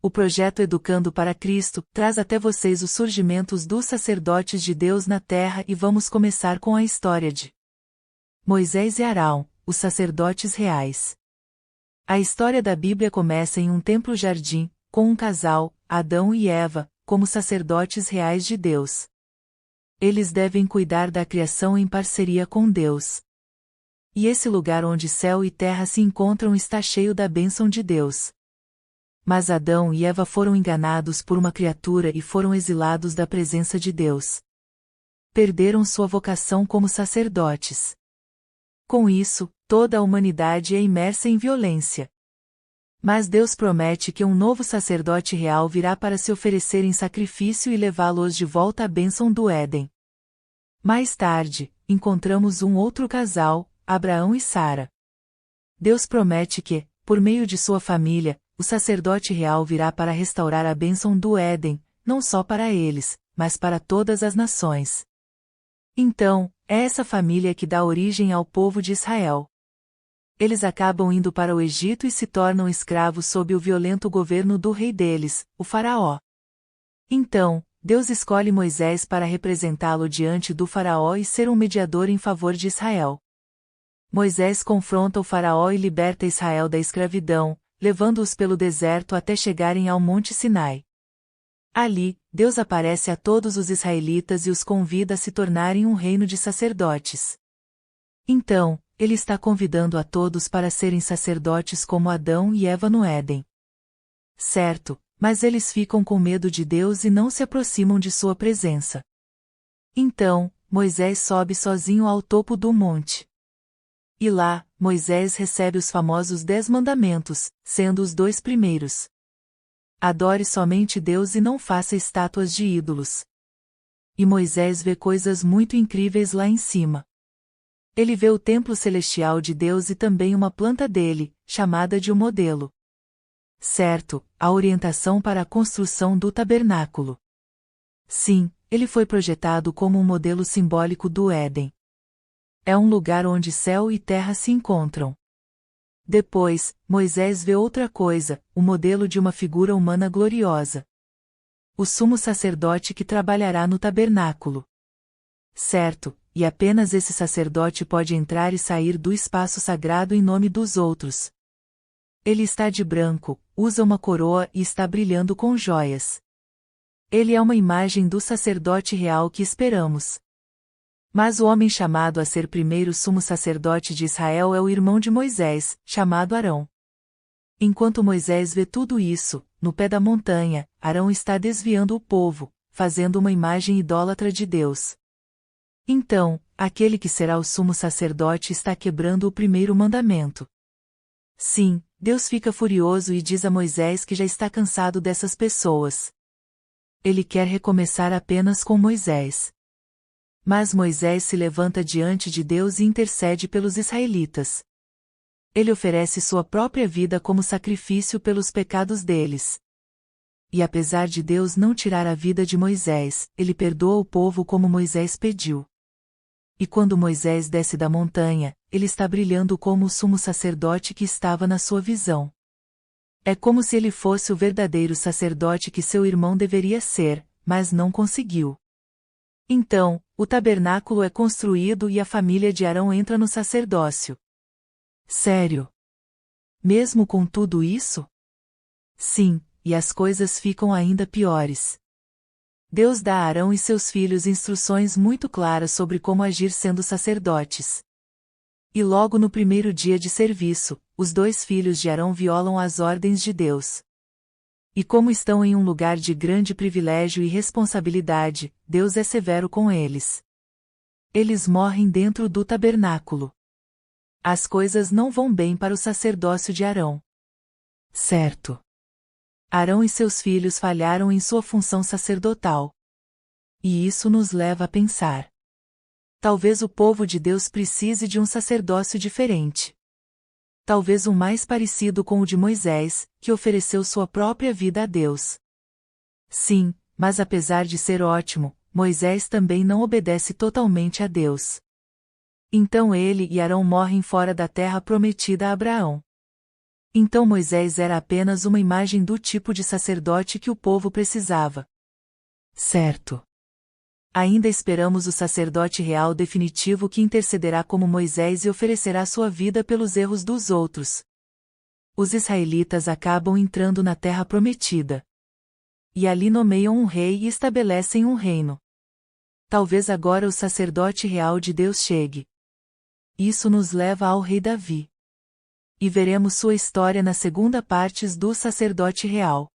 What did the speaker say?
O projeto Educando para Cristo traz até vocês os surgimentos dos sacerdotes de Deus na terra e vamos começar com a história de Moisés e Arão, os sacerdotes reais. A história da Bíblia começa em um templo-jardim, com um casal, Adão e Eva, como sacerdotes reais de Deus. Eles devem cuidar da criação em parceria com Deus. E esse lugar onde céu e terra se encontram está cheio da bênção de Deus. Mas Adão e Eva foram enganados por uma criatura e foram exilados da presença de Deus. Perderam sua vocação como sacerdotes. Com isso, toda a humanidade é imersa em violência. Mas Deus promete que um novo sacerdote real virá para se oferecer em sacrifício e levá-los de volta à bênção do Éden. Mais tarde, encontramos um outro casal, Abraão e Sara. Deus promete que, por meio de sua família, o sacerdote real virá para restaurar a bênção do Éden, não só para eles, mas para todas as nações. Então, é essa família que dá origem ao povo de Israel. Eles acabam indo para o Egito e se tornam escravos sob o violento governo do rei deles, o Faraó. Então, Deus escolhe Moisés para representá-lo diante do Faraó e ser um mediador em favor de Israel. Moisés confronta o Faraó e liberta Israel da escravidão, levando-os pelo deserto até chegarem ao Monte Sinai. Ali, Deus aparece a todos os israelitas e os convida a se tornarem um reino de sacerdotes. Então, Ele está convidando a todos para serem sacerdotes como Adão e Eva no Éden. Certo, mas eles ficam com medo de Deus e não se aproximam de sua presença. Então, Moisés sobe sozinho ao topo do monte. E lá, Moisés recebe os famosos 10 mandamentos, sendo os 2 primeiros. Adore somente Deus e não faça estátuas de ídolos. E Moisés vê coisas muito incríveis lá em cima. Ele vê o templo celestial de Deus e também uma planta dele, chamada de um modelo. Certo, a orientação para a construção do tabernáculo. Sim, ele foi projetado como um modelo simbólico do Éden. É um lugar onde céu e terra se encontram. Depois, Moisés vê outra coisa, o modelo de uma figura humana gloriosa. O sumo sacerdote que trabalhará no tabernáculo. Certo, e apenas esse sacerdote pode entrar e sair do espaço sagrado em nome dos outros. Ele está de branco, usa uma coroa e está brilhando com joias. Ele é uma imagem do sacerdote real que esperamos. Mas o homem chamado a ser primeiro sumo sacerdote de Israel é o irmão de Moisés, chamado Arão. Enquanto Moisés vê tudo isso, no pé da montanha, Arão está desviando o povo, fazendo uma imagem idólatra de Deus. Então, aquele que será o sumo sacerdote está quebrando o primeiro mandamento. Sim, Deus fica furioso e diz a Moisés que já está cansado dessas pessoas. Ele quer recomeçar apenas com Moisés. Mas Moisés se levanta diante de Deus e intercede pelos israelitas. Ele oferece sua própria vida como sacrifício pelos pecados deles. E apesar de Deus não tirar a vida de Moisés, ele perdoa o povo como Moisés pediu. E quando Moisés desce da montanha, ele está brilhando como o sumo sacerdote que estava na sua visão. É como se ele fosse o verdadeiro sacerdote que seu irmão deveria ser, mas não conseguiu. Então, o tabernáculo é construído e a família de Arão entra no sacerdócio. Sério? Mesmo com tudo isso? Sim, e as coisas ficam ainda piores. Deus dá a Arão e seus filhos instruções muito claras sobre como agir sendo sacerdotes. E logo no primeiro dia de serviço, os 2 filhos de Arão violam as ordens de Deus. E como estão em um lugar de grande privilégio e responsabilidade, Deus é severo com eles. Eles morrem dentro do tabernáculo. As coisas não vão bem para o sacerdócio de Arão. Certo. Arão e seus filhos falharam em sua função sacerdotal. E isso nos leva a pensar. Talvez o povo de Deus precise de um sacerdócio diferente. Talvez um mais parecido com o de Moisés, que ofereceu sua própria vida a Deus. Sim, mas apesar de ser ótimo, Moisés também não obedece totalmente a Deus. Então ele e Arão morrem fora da terra prometida a Abraão. Então Moisés era apenas uma imagem do tipo de sacerdote que o povo precisava. Certo. Ainda esperamos o sacerdote real definitivo que intercederá como Moisés e oferecerá sua vida pelos erros dos outros. Os israelitas acabam entrando na terra prometida. E ali nomeiam um rei e estabelecem um reino. Talvez agora o sacerdote real de Deus chegue. Isso nos leva ao rei Davi. E veremos sua história na segunda parte do sacerdote real.